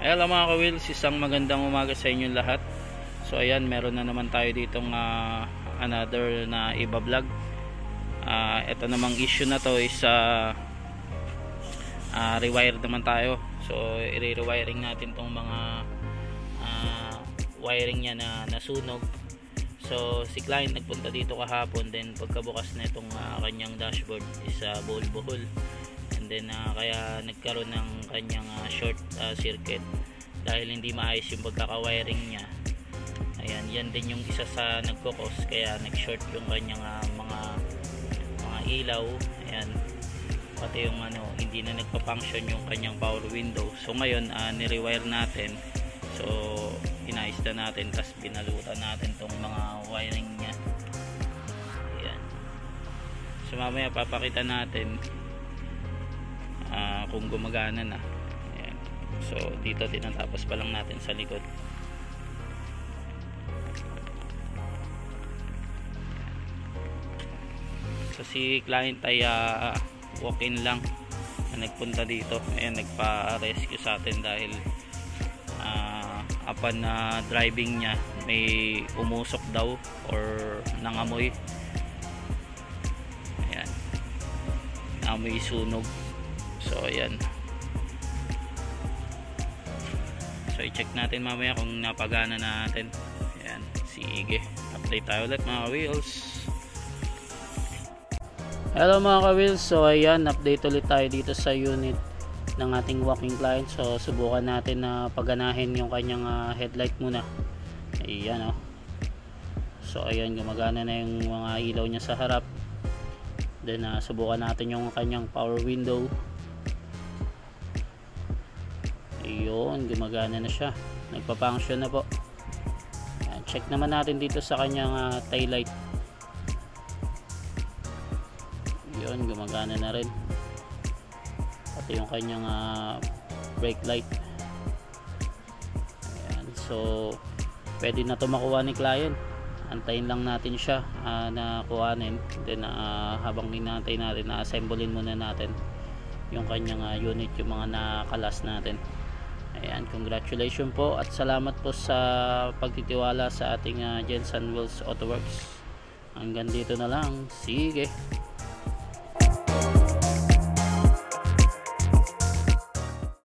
Hello mga ka-wheels, isang magandang umaga sa inyong lahat. So ayan, meron na naman tayo ditong another na iba vlog. Ito namang issue na to is rewire naman tayo. So i-rewiring natin tong mga wiring niya na nasunog. So si client nagpunta dito kahapon, then pagkabukas na itong kanyang dashboard is buhol-buhol. And then kaya nagkaroon ng kanyang short circuit dahil hindi maayos yung pagkaka-wiring niya. Ayan, yan din yung isa sa nagkokos kaya nag-short yung kanyang mga ilaw. Ayan, pati yung hindi na nagpa-function yung kanyang power window. So ngayon ni-rewire natin. So inayos na natin, tapos binalutan natin tong mga wiring niya. Ayan, so mamaya papakita natin kung gumagana na. Ayan. So dito tinatapos pa lang natin sa likod. So si client ay walk-in lang na nagpunta dito. Ayan, nagpa-rescue sa atin dahil upon driving niya may umusok daw or nangamoy. Ayan, amoy sunog. So ayan, so i-check natin mamaya kung napagana natin. Ayan, sige, update tayo ulit mga wheels. Hello mga ka-wheels, so ayan, update ulit tayo dito sa unit ng ating walking client. So subukan natin na paganahin yung kanyang headlight muna. Ayan so ayan, gumagana na yung mga ilaw niya sa harap. Then subukan natin yung kanyang power window. Ayun, gumagana na siya, nagpa-function na po. Ayan, check naman natin dito sa kanyang tail light. Ayun, gumagana na rin, pati yung kanyang brake light. Ayan, so pwede na to makuha ni client. Antayin lang natin siya na kuhanin. Then habang minantay natin, na-assemblein muna natin yung kanyang unit, yung mga nakalas natin. Ayan, congratulations po at salamat po sa pagtitiwala sa ating Jensen Wheels Auto Works. Hanggang dito na lang, sige.